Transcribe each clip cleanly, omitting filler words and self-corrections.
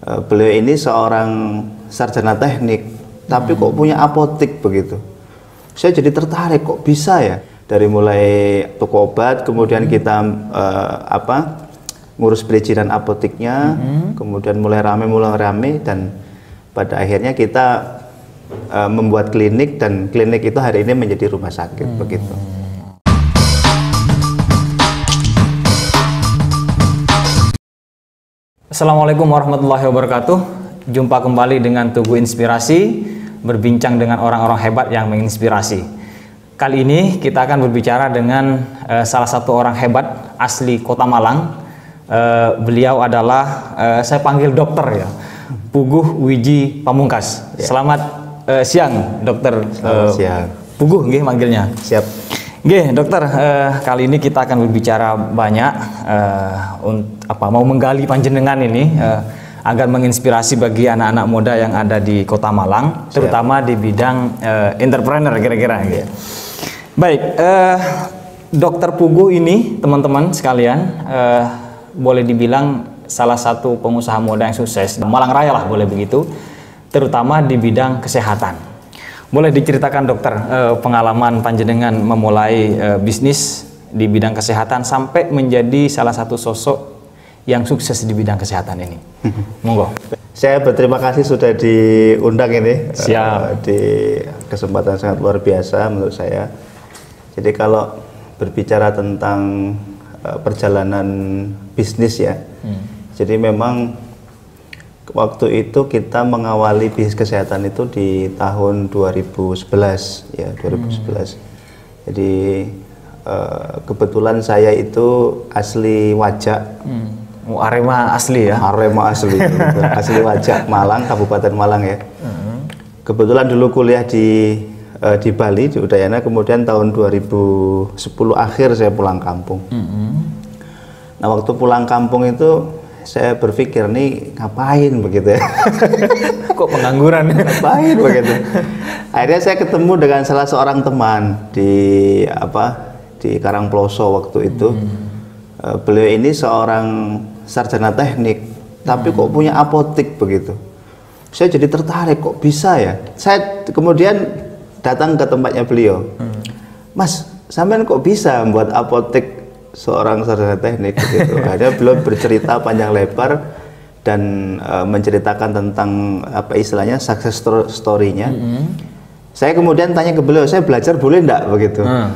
Beliau ini seorang sarjana teknik, tapi kok punya apotik begitu. Saya jadi tertarik, kok bisa ya? Dari mulai toko obat, kemudian kita ngurus perizinan apotiknya, kemudian mulai rame, dan pada akhirnya kita membuat klinik, dan klinik itu hari ini menjadi rumah sakit begitu. Assalamualaikum warahmatullahi wabarakatuh. Jumpa kembali dengan Tugu Inspirasi, berbincang dengan orang-orang hebat yang menginspirasi. Kali ini kita akan berbicara dengan salah satu orang hebat asli Kota Malang. Beliau adalah saya panggil dokter ya, Puguh Wiji Pamungkas. Ya. Selamat siang, dokter. Selamat siang. Puguh, nggih manggilnya. Siap. Oke, dokter, kali ini kita akan berbicara banyak mau menggali panjenengan ini agar menginspirasi bagi anak-anak muda yang ada di Kota Malang, terutama di bidang entrepreneur kira-kira. Ya. Baik, Dokter Puguh ini teman-teman sekalian boleh dibilang salah satu pengusaha muda yang sukses di Malang Raya lah, boleh begitu, terutama di bidang kesehatan. Boleh diceritakan dokter pengalaman panjenengan memulai bisnis di bidang kesehatan sampai menjadi salah satu sosok yang sukses di bidang kesehatan ini. Monggo. Saya berterima kasih sudah diundang ini. Siap. Di kesempatan sangat luar biasa menurut saya. Jadi kalau berbicara tentang perjalanan bisnis ya, jadi memang waktu itu kita mengawali bisnis kesehatan itu di tahun 2011 ya, 2011. Jadi kebetulan saya itu asli Wajak. Arema asli ya? Arema asli, asli Wajak Malang, Kabupaten Malang ya. Kebetulan dulu kuliah di Bali, di Udayana, kemudian tahun 2010 akhir saya pulang kampung. Nah waktu pulang kampung itu saya berpikir nih ngapain begitu ya. Kok pengangguran? Ngapain begitu. Akhirnya saya ketemu dengan salah seorang teman di Karangploso waktu itu. Beliau ini seorang sarjana teknik, tapi kok punya apotik begitu. Saya jadi tertarik, kok bisa ya. Saya kemudian datang ke tempatnya beliau. Mas, sampean kok bisa membuat apotik seorang sarjana teknik gitu. Ada beliau bercerita panjang lebar dan menceritakan tentang apa istilahnya success story-nya. Saya kemudian tanya ke beliau, saya belajar boleh enggak begitu. Nah,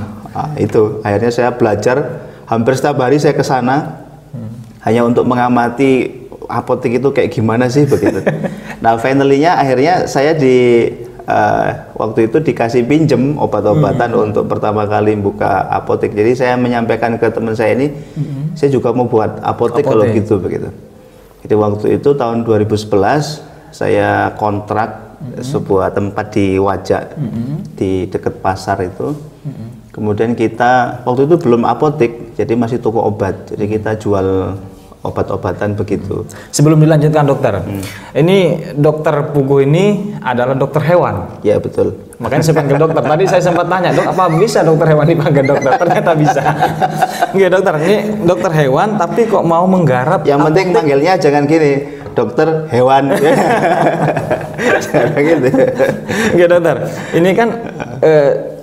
itu akhirnya saya belajar, hampir setiap hari saya ke sana hanya untuk mengamati apotik itu kayak gimana sih begitu. Nah, finally-nya akhirnya saya waktu itu dikasih pinjem obat-obatan untuk pertama kali buka apotek. Jadi saya menyampaikan ke teman saya ini, saya juga mau buat apotek kalau gitu begitu. Jadi waktu itu tahun 2011 saya kontrak sebuah tempat di Wajak, di dekat pasar itu. Kemudian kita waktu itu belum apotek, jadi masih toko obat. Jadi kita jual obat-obatan begitu. Sebelum dilanjutkan dokter, ini dokter Puguh ini adalah dokter hewan. Ya betul. Makanya saya panggil dokter. Tadi saya sempat tanya, dok, apa bisa dokter hewan dipanggil dokter? Ternyata bisa. Enggak dokter, ini dokter hewan tapi kok mau menggarap. Yang penting manggilnya jangan gini, dokter hewan. Jangan gitu. Enggak dokter, ini kan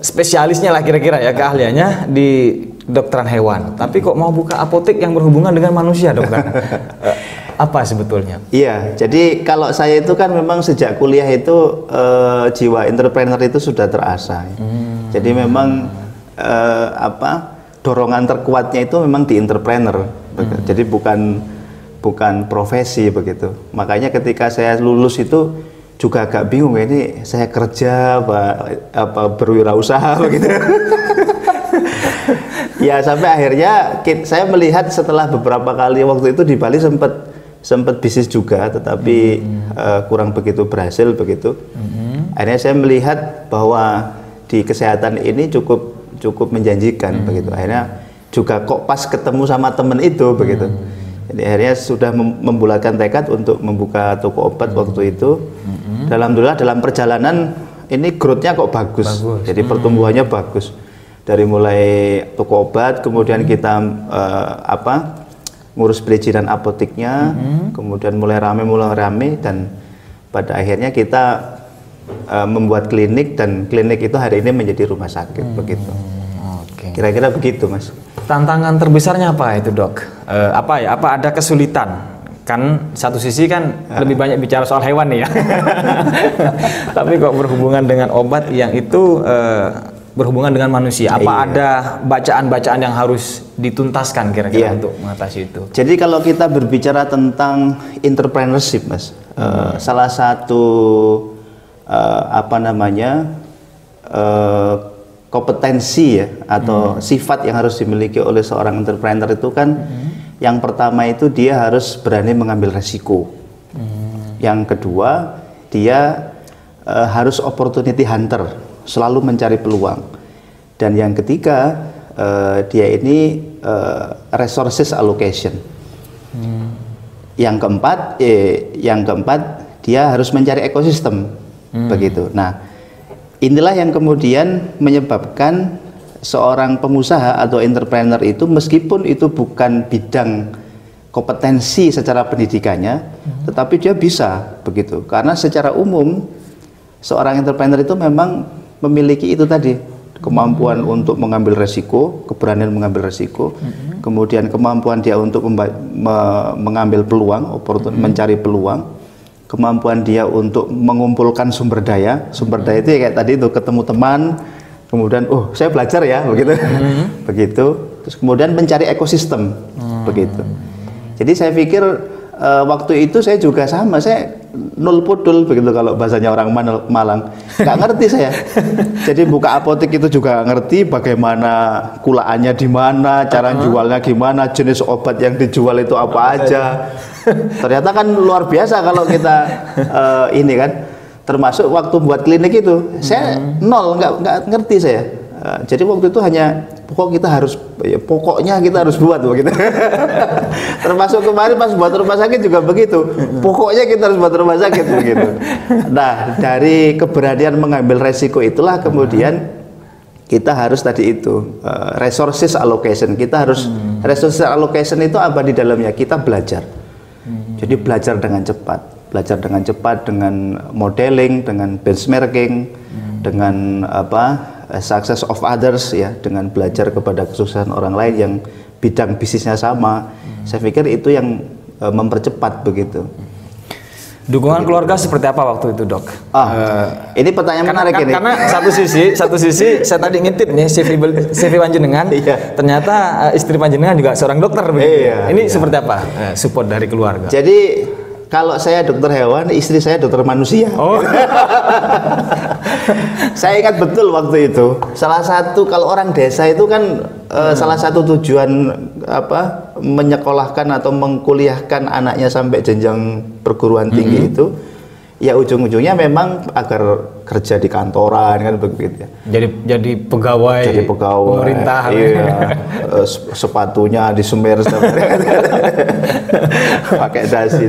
spesialisnya lah kira-kira ya, keahliannya di kedokteran hewan, tapi kok mau buka apotek yang berhubungan dengan manusia, dokter? Apa sebetulnya? Iya, jadi kalau saya itu kan memang sejak kuliah itu jiwa entrepreneur itu sudah terasa. Jadi memang dorongan terkuatnya itu memang di entrepreneur. Jadi bukan profesi begitu. Makanya ketika saya lulus itu juga agak bingung, ini saya kerja apa berwirausaha begitu. Ya sampai akhirnya saya melihat setelah beberapa kali waktu itu di Bali sempat bisnis juga, tetapi kurang begitu berhasil begitu. Akhirnya saya melihat bahwa di kesehatan ini cukup menjanjikan begitu. Akhirnya juga kok pas ketemu sama temen itu begitu. Jadi akhirnya sudah membulatkan tekad untuk membuka toko obat waktu itu. Alhamdulillah dalam perjalanan ini growth-nya kok bagus. Jadi pertumbuhannya bagus. Dari mulai toko obat, kemudian kita ngurus perizinan apoteknya, kemudian mulai rame dan pada akhirnya kita membuat klinik, dan klinik itu hari ini menjadi rumah sakit begitu. Kira-kira begitu, Mas. Tantangan terbesarnya apa itu, Dok? Apa ada kesulitan? Kan satu sisi kan lebih banyak bicara soal hewan nih ya. Tapi kok berhubungan dengan obat yang itu berhubungan dengan manusia. Apa ada bacaan-bacaan yang harus dituntaskan kira-kira untuk mengatasi itu? Jadi kalau kita berbicara tentang entrepreneurship, Mas, salah satu kompetensi ya atau sifat yang harus dimiliki oleh seorang entrepreneur itu kan yang pertama itu dia harus berani mengambil resiko. Yang kedua, dia harus opportunity hunter, selalu mencari peluang. Dan yang ketiga, dia ini resources allocation. Yang keempat, dia harus mencari ekosistem. Begitu. Nah, inilah yang kemudian menyebabkan seorang pengusaha atau entrepreneur itu, meskipun itu bukan bidang kompetensi secara pendidikannya, tetapi dia bisa begitu. Karena secara umum seorang entrepreneur itu memang memiliki itu tadi, kemampuan untuk mengambil resiko, keberanian mengambil resiko, kemudian kemampuan dia untuk mengambil peluang, mencari peluang, kemampuan dia untuk mengumpulkan sumber daya. Sumber daya itu ya kayak tadi itu, ketemu teman, kemudian saya belajar ya begitu. Begitu. Terus kemudian mencari ekosistem. Begitu. Jadi saya pikir waktu itu saya juga sama, saya nul pudul begitu kalau bahasanya orang Malang. Nggak ngerti saya. Jadi buka apotek itu juga ngerti bagaimana kulaannya di mana, cara jualnya gimana, jenis obat yang dijual itu apa aja. Ternyata kan luar biasa kalau kita ini kan. Termasuk waktu buat klinik itu, saya nol, nggak ngerti saya. Jadi waktu itu hanya pokoknya kita harus buat begitu. Termasuk kemarin pas buat rumah sakit juga begitu. Pokoknya kita harus buat rumah sakit begitu. Nah, dari keberanian mengambil resiko itulah kemudian kita harus tadi itu resources allocation. Kita harus resources allocation itu apa di dalamnya? Kita belajar. Jadi belajar dengan cepat. Belajar dengan cepat, dengan modeling, dengan benchmarking, dengan success of others ya, dengan belajar kepada kesuksesan orang lain yang bidang bisnisnya sama. Saya pikir itu yang mempercepat begitu. Dukungan keluarga seperti apa waktu itu, Dok? Ini pertanyaan menarik ini. Karena satu sisi saya tadi ngintip nih CV Panjenengan, ternyata istri Panjenengan juga seorang dokter. Ini seperti apa support dari keluarga? Jadi kalau saya dokter hewan, istri saya dokter manusia. Saya ingat betul waktu itu. Salah satu, kalau orang desa itu kan salah satu tujuan menyekolahkan atau mengkuliahkan anaknya sampai jenjang perguruan tinggi itu, ya ujung-ujungnya memang agar kerja di kantoran kan begitu ya. Jadi pegawai pemerintah. Iya. Sepatunya disemir pakai dasi.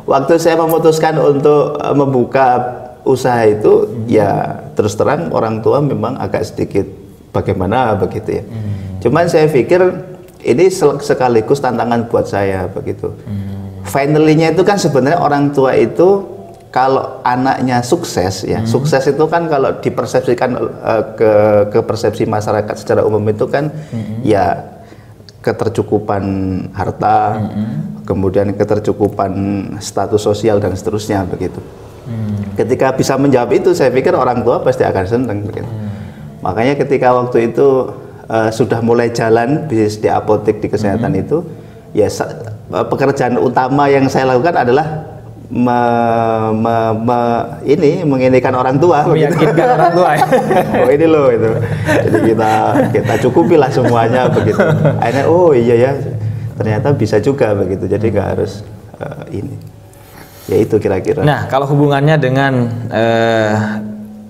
Waktu saya memutuskan untuk membuka usaha itu, ya terus terang orang tua memang agak sedikit bagaimana begitu ya. Cuman saya pikir ini sekaligus tantangan buat saya begitu. Finally-nya itu kan sebenarnya orang tua itu kalau anaknya sukses ya, sukses itu kan kalau dipersepsikan ke persepsi masyarakat secara umum itu kan ya ketercukupan harta, kemudian ketercukupan status sosial dan seterusnya begitu. Ketika bisa menjawab itu, saya pikir orang tua pasti akan senang begitu. Makanya ketika waktu itu sudah mulai jalan bisnis di apotek di kesehatan itu, ya pekerjaan utama yang saya lakukan adalah menginikan orang tua, meyakinkan orang tua. Ini loh itu. Jadi kita cukupilah semuanya begitu. Akhirnya iya ya, ternyata bisa juga begitu. Jadi nggak harus ini. Ya itu kira-kira. Nah, kalau hubungannya dengan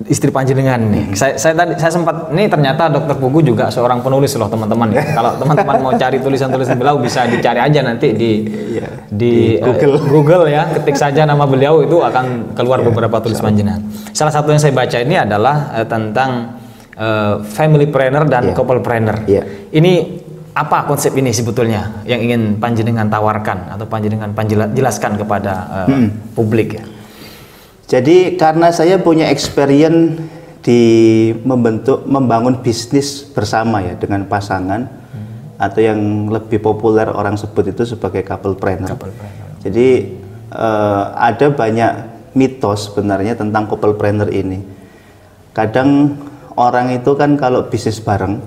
istri Panjenengan nih, saya sempat ini ternyata Dokter Pugu juga seorang penulis loh teman-teman. Kalau teman-teman mau cari tulisan-tulisan beliau bisa dicari aja nanti di Google ya, ketik saja nama beliau itu akan keluar beberapa tulis Panjenengan. Salah satu yang saya baca ini adalah tentang family planner dan couple planner. Ini apa konsep ini sebetulnya yang ingin panjenengan tawarkan atau panjenengan jelaskan kepada publik ya? Jadi karena saya punya experience di membangun bisnis bersama ya dengan pasangan atau yang lebih populer orang sebut itu sebagai couplepreneur. Jadi ada banyak mitos sebenarnya tentang couplepreneur ini. Kadang orang itu kan kalau bisnis bareng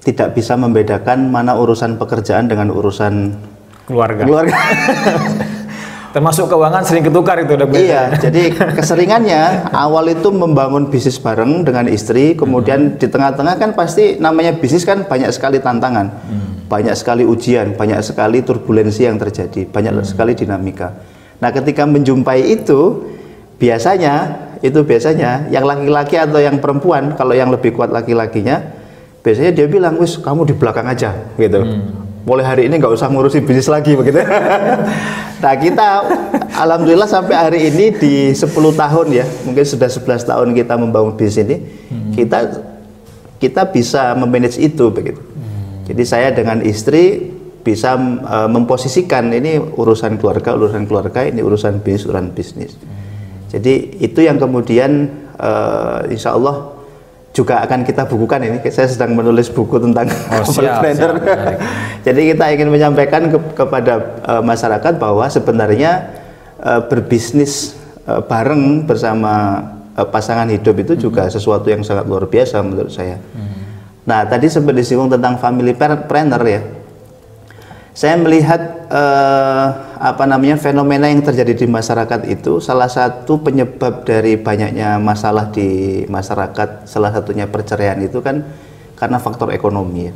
tidak bisa membedakan mana urusan pekerjaan dengan urusan keluarga. Termasuk keuangan sering ketukar itu udah. Iya, jadi keseringannya awal itu membangun bisnis bareng dengan istri, kemudian di tengah-tengah kan pasti namanya bisnis kan banyak sekali tantangan, banyak sekali ujian, banyak sekali turbulensi yang terjadi, banyak sekali dinamika. Nah, ketika menjumpai itu biasanya yang laki-laki atau yang perempuan, kalau yang lebih kuat laki-lakinya, biasanya dia bilang, wis kamu di belakang aja, gitu. Mulai hari ini nggak usah ngurusin bisnis lagi, begitu. Nah kita, alhamdulillah sampai hari ini di 10 tahun ya, mungkin sudah 11 tahun kita membangun bisnis ini, kita bisa memanage itu, begitu. Jadi saya dengan istri bisa memposisikan ini urusan keluarga, ini urusan bisnis. Jadi itu yang kemudian insya Allah juga akan kita bukukan ini. Saya sedang menulis buku tentang couplepreneur. Jadi kita ingin menyampaikan kepada masyarakat bahwa sebenarnya berbisnis bareng bersama pasangan hidup itu juga sesuatu yang sangat luar biasa menurut saya. Nah, tadi sempat disinggung tentang family planner ya. Saya melihat fenomena yang terjadi di masyarakat itu salah satu penyebab dari banyaknya masalah di masyarakat, salah satunya perceraian itu kan karena faktor ekonomi ya.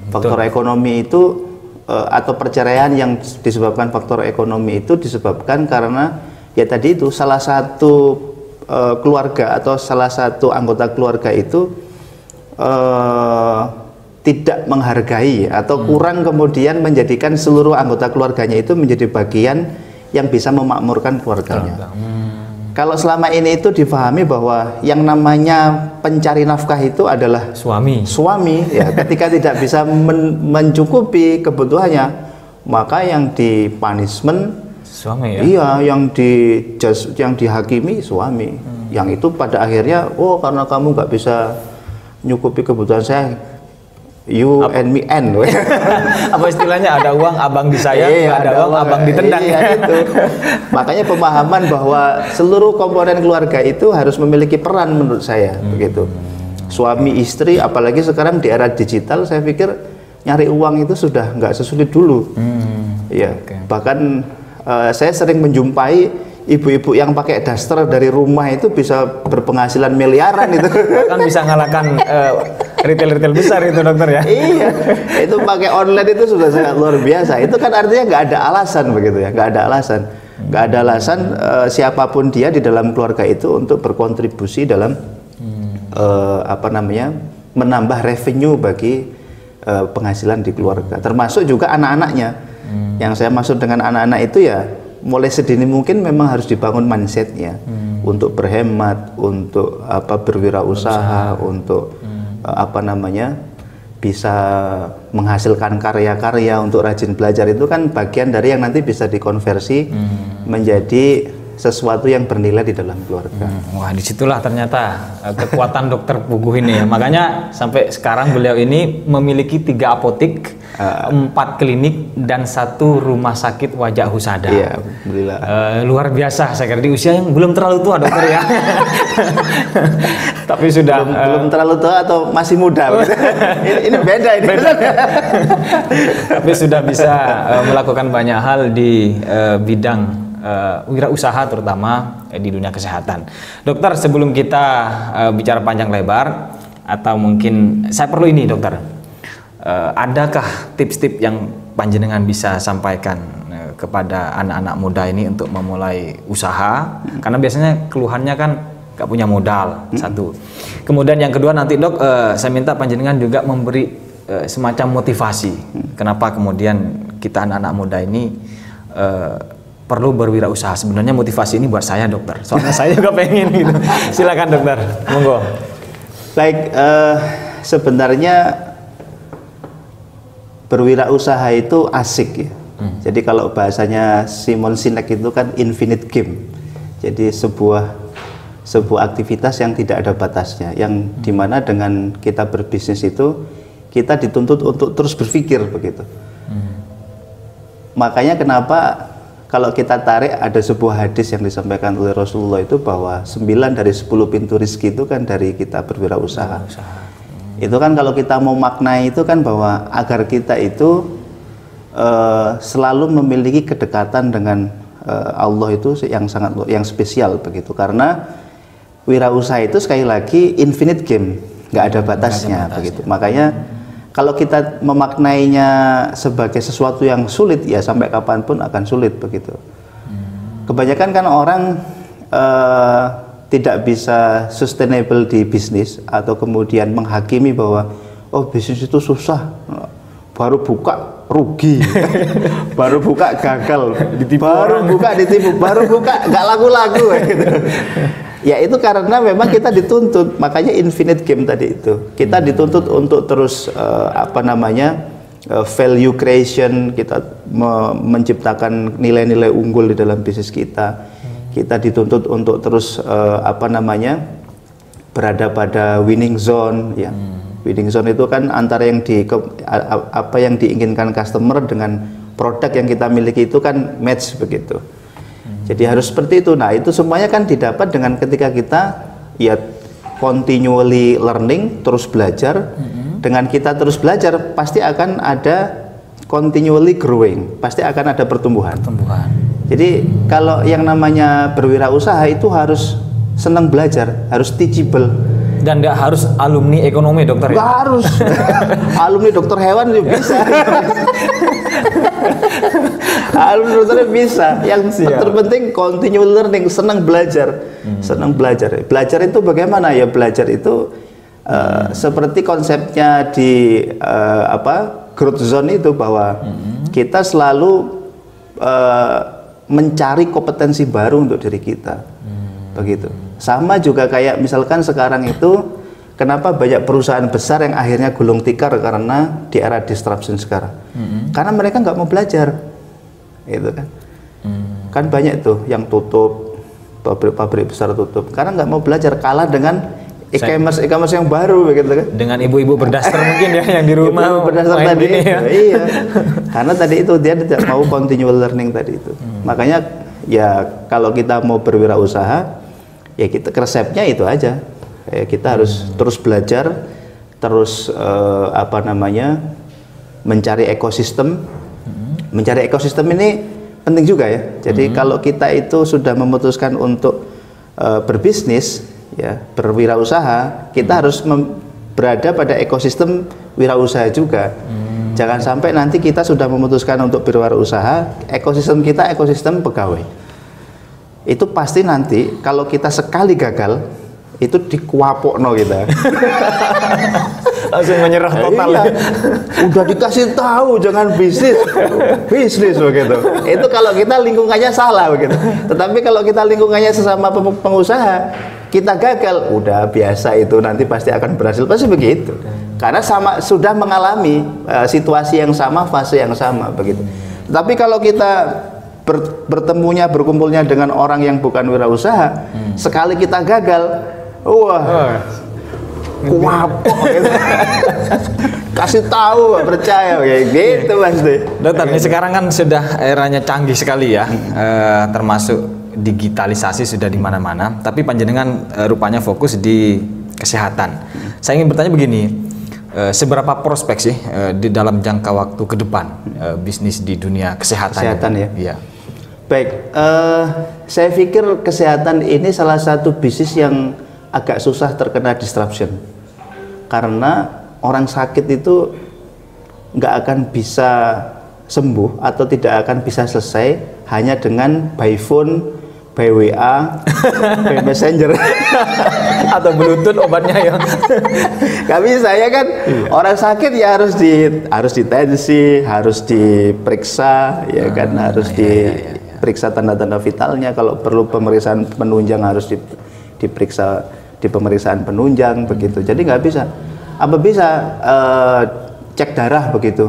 Faktor ekonomi itu atau perceraian yang disebabkan faktor ekonomi itu disebabkan karena ya tadi itu salah satu keluarga atau salah satu anggota keluarga itu tidak menghargai atau kurang kemudian menjadikan seluruh anggota keluarganya itu menjadi bagian yang bisa memakmurkan keluarganya. Kalau selama ini itu difahami bahwa yang namanya pencari nafkah itu adalah suami ya, ketika tidak bisa mencukupi kebutuhannya, maka yang di punishment suami ya. Iya, yang dihakimi suami. Yang itu pada akhirnya karena kamu nggak bisa nyukupi kebutuhan saya, you and me and apa istilahnya, ada uang abang disayang, ada uang abang ditendang. Itu. Makanya pemahaman bahwa seluruh komponen keluarga itu harus memiliki peran menurut saya begitu. Suami istri, apalagi sekarang di era digital, saya pikir nyari uang itu sudah nggak sesulit dulu. Bahkan saya sering menjumpai ibu-ibu yang pakai daster dari rumah itu bisa berpenghasilan miliaran itu. Kan bisa ngalahkan retail besar itu, dokter ya. Iya, itu pakai online itu sudah sangat luar biasa. Itu kan artinya nggak ada alasan begitu ya, nggak ada alasan siapapun dia di dalam keluarga itu untuk berkontribusi dalam menambah revenue bagi penghasilan di keluarga, termasuk juga anak-anaknya. Yang saya maksud dengan anak-anak itu ya mulai sedini mungkin memang harus dibangun mindsetnya untuk berhemat, untuk berwirausaha, untuk bisa menghasilkan karya-karya, untuk rajin belajar. Itu kan bagian dari yang nanti bisa dikonversi menjadi sesuatu yang bernilai di dalam keluarga. Wah, disitulah ternyata kekuatan dokter Puguh ini ya. Makanya sampai sekarang beliau ini memiliki 3 apotik, 4 klinik, dan 1 rumah sakit wajah husada. Iya, alhamdulillah. Luar biasa, saya kira di usia yang belum terlalu tua, dokter ya. Tapi sudah belum terlalu tua atau masih muda. ini beda ini. Tapi sudah bisa melakukan banyak hal di bidang wirausaha, terutama di dunia kesehatan. Dokter, sebelum kita bicara panjang lebar, atau mungkin saya perlu ini, dokter, adakah tips-tips yang panjenengan bisa sampaikan kepada anak-anak muda ini untuk memulai usaha? Karena biasanya keluhannya kan gak punya modal, satu. Kemudian yang kedua nanti dok, saya minta panjenengan juga memberi semacam motivasi. Kenapa kemudian kita anak-anak muda ini perlu berwirausaha? Sebenarnya motivasi ini buat saya, dokter. Soalnya saya juga pengen gitu. Silakan dokter, monggo. Baik, sebenarnya berwirausaha itu asik ya. Jadi kalau bahasanya Simon Sinek itu kan infinite game. Jadi sebuah aktivitas yang tidak ada batasnya, yang dimana dengan kita berbisnis itu kita dituntut untuk terus berpikir begitu. Makanya kenapa kalau kita tarik ada sebuah hadis yang disampaikan oleh Rasulullah itu bahwa 9 dari 10 pintu rezeki itu kan dari kita berwirausaha. Itu kan kalau kita mau maknai itu kan bahwa agar kita itu selalu memiliki kedekatan dengan Allah itu yang spesial begitu, karena wirausaha itu sekali lagi infinite game, nggak ada batasnya begitu. Makanya kalau kita memaknainya sebagai sesuatu yang sulit, ya sampai kapanpun akan sulit begitu. Kebanyakan kan orang tidak bisa sustainable di bisnis, atau kemudian menghakimi bahwa oh bisnis itu susah, baru buka rugi, baru buka gagal, baru buka ditipu, baru buka nggak laku-laku gitu. Ya itu karena memang kita dituntut, makanya infinite game tadi itu. Kita dituntut untuk terus value creation, kita menciptakan nilai-nilai unggul di dalam bisnis kita. Kita dituntut untuk terus berada pada winning zone ya. Winning zone itu kan antara yang apa yang diinginkan customer dengan produk yang kita miliki itu kan match begitu. Jadi harus seperti itu. Nah, itu semuanya kan didapat dengan ketika kita ya continually learning, terus belajar. Dengan kita terus belajar pasti akan ada continually growing, pasti akan ada pertumbuhan. Jadi kalau yang namanya berwirausaha itu harus senang belajar, harus teachable. Dan nggak harus alumni ekonomi dokter nggak ya? Harus alumni dokter hewan juga bisa. Alumni dokternya bisa. Yang terpenting continue learning, senang belajar. Senang belajar. Belajar itu bagaimana ya? Belajar itu seperti konsepnya di growth zone itu, bahwa kita selalu mencari kompetensi baru untuk diri kita. Begitu. Sama juga kayak misalkan sekarang itu kenapa banyak perusahaan besar yang akhirnya gulung tikar karena di era disruption sekarang. Karena mereka nggak mau belajar, gitu kan? Kan banyak tuh yang tutup, pabrik-pabrik besar tutup karena nggak mau belajar, kalah dengan e-commerce yang baru, begitu kan? Dengan ibu-ibu berdaster mungkin ya yang di rumah. Ibu berdaster tadi, ya. Iya. Karena tadi itu dia tidak mau continual learning tadi itu. Makanya ya kalau kita mau berwirausaha, ya kita resepnya itu aja. Ya, kita harus terus belajar, terus mencari ekosistem. Mencari ekosistem ini penting juga ya. Jadi kalau kita itu sudah memutuskan untuk berbisnis, ya berwirausaha, kita harus berada pada ekosistem wirausaha juga. Jangan sampai nanti kita sudah memutuskan untuk berwirausaha, ekosistem kita ekosistem pegawai. Itu pasti nanti kalau kita sekali gagal itu dikuapokno kita. Langsung menyerah total. Iya. Udah dikasih tahu jangan bisnis begitu. Itu kalau kita lingkungannya salah begitu. Tetapi kalau kita lingkungannya sesama pengusaha, kita gagal, udah biasa itu, nanti pasti akan berhasil, pasti begitu. Karena sudah mengalami situasi yang sama, fase yang sama begitu. Tapi kalau kita berkumpulnya dengan orang yang bukan wirausaha, sekali kita gagal, wah, kuapok gitu. Kasih tahu, gak percaya, kayak gitu pasti. Dokter, ini sekarang kan sudah eranya canggih sekali ya, termasuk digitalisasi sudah di mana-mana. Tapi panjenengan rupanya fokus di kesehatan. Saya ingin bertanya begini, seberapa prospek sih di dalam jangka waktu ke depan bisnis di dunia kesehatan? Kesehatan ya. Iya. Baik, saya pikir kesehatan ini salah satu bisnis yang agak susah terkena disruption, karena orang sakit itu nggak akan bisa sembuh atau tidak akan bisa selesai hanya dengan by phone, by WA, by messenger atau bluetooth obatnya ya. Gak bisa ya kan? Orang sakit ya harus ditensi, harus diperiksa, ya kan, harus diperiksa tanda-tanda vitalnya. Kalau perlu pemeriksaan penunjang harus diperiksa di pemeriksaan penunjang begitu. Jadi nggak bisa. Apa bisa cek darah begitu?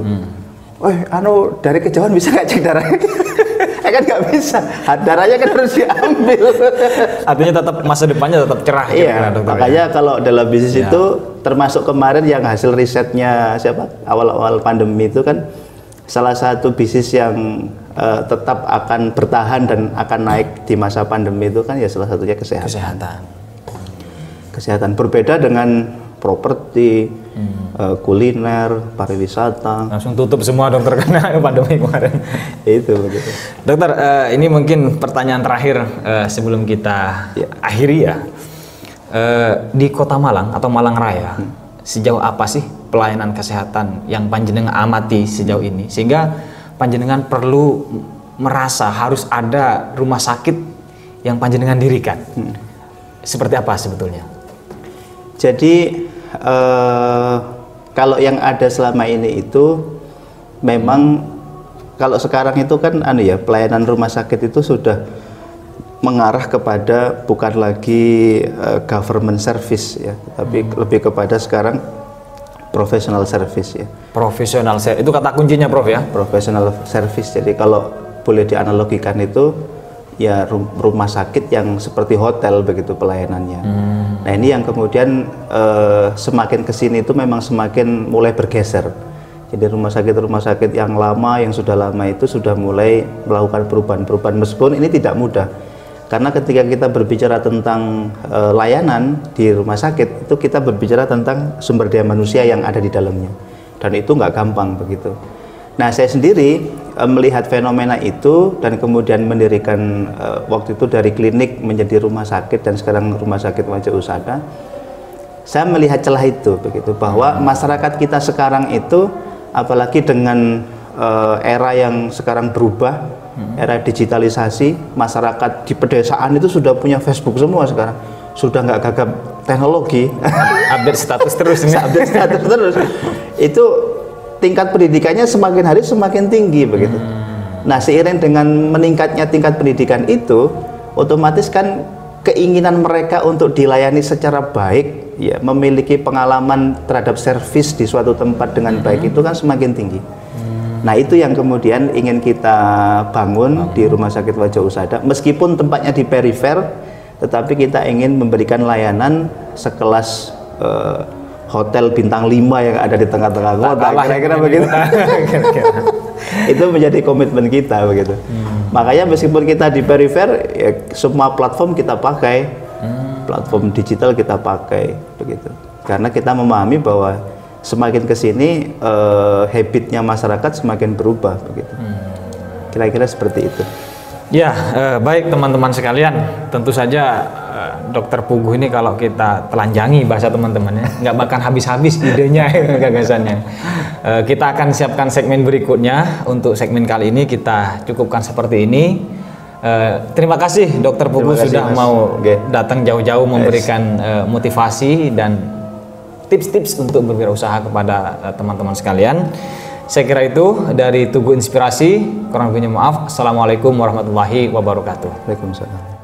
anu dari kejauhan bisa nggak cek darahnya? Kan nggak bisa, darahnya kan harus diambil. Artinya tetap masa depannya tetap cerah. Iya, makanya kalau dalam bisnis itu termasuk kemarin yang hasil risetnya siapa awal-awal pandemi itu kan salah satu bisnis yang tetap akan bertahan dan akan naik di masa pandemi itu kan ya salah satunya kesehatan. Kesehatan berbeda dengan properti, kuliner, pariwisata. Langsung tutup semua dokter karena pandemi kemarin. Itu begitu. Dokter, ini mungkin pertanyaan terakhir sebelum kita akhiri ya. Di Kota Malang atau Malang Raya, sejauh apa sih pelayanan kesehatan yang panjenengan amati sejauh ini sehingga panjenengan perlu merasa harus ada rumah sakit yang panjenengan dirikan? Seperti apa sebetulnya? Jadi kalau yang ada selama ini itu memang kalau sekarang itu kan pelayanan rumah sakit itu sudah mengarah kepada bukan lagi government service ya, tapi lebih kepada sekarang professional service ya. Professional service itu kata kuncinya Prof ya. Professional service. Jadi kalau boleh dianalogikan itu ya rumah sakit yang seperti hotel begitu pelayanannya. Nah ini yang kemudian semakin kesini itu memang semakin mulai bergeser. Jadi rumah sakit yang lama yang sudah lama itu sudah mulai melakukan perubahan-perubahan meskipun ini tidak mudah. Karena ketika kita berbicara tentang layanan di rumah sakit itu kita berbicara tentang sumber daya manusia yang ada di dalamnya dan itu nggak gampang begitu. Nah saya sendiri melihat fenomena itu dan kemudian mendirikan waktu itu dari klinik menjadi rumah sakit dan sekarang rumah sakit Wajah Usada. Saya melihat celah itu begitu bahwa masyarakat kita sekarang itu apalagi dengan era yang sekarang berubah, era digitalisasi, masyarakat di pedesaan itu sudah punya Facebook semua sekarang, sudah nggak gagap teknologi, update status terus, update status terus. Itu tingkat pendidikannya semakin hari semakin tinggi begitu. Nah seiring dengan meningkatnya tingkat pendidikan itu, otomatis kan keinginan mereka untuk dilayani secara baik, ya memiliki pengalaman terhadap servis di suatu tempat dengan baik itu kan semakin tinggi. Nah itu yang kemudian ingin kita bangun di Rumah Sakit Wajah Usada, meskipun tempatnya di perifer, tetapi kita ingin memberikan layanan sekelas hotel bintang 5 yang ada di tengah-tengah kota, kira-kira begitu. Itu menjadi komitmen kita begitu. Makanya meskipun kita di perifer, ya, semua platform kita pakai, platform digital kita pakai begitu. Karena kita memahami bahwa semakin kesini habitnya masyarakat semakin berubah begitu. Kira-kira seperti itu. Ya, baik teman-teman sekalian, tentu saja Dokter Puguh ini kalau kita telanjangi bahasa teman-temannya, nggak bakal habis-habis idenya, gagasannya. Kita akan siapkan segmen berikutnya. Untuk segmen kali ini kita cukupkan seperti ini. Terima kasih Dokter Puguh sudah Mas. Mau datang jauh-jauh memberikan motivasi dan tips-tips untuk berwirausaha kepada teman-teman sekalian. Saya kira itu dari Tugu Inspirasi. Kurang lebihnya maaf. Assalamualaikum warahmatullahi wabarakatuh. Waalaikumsalam.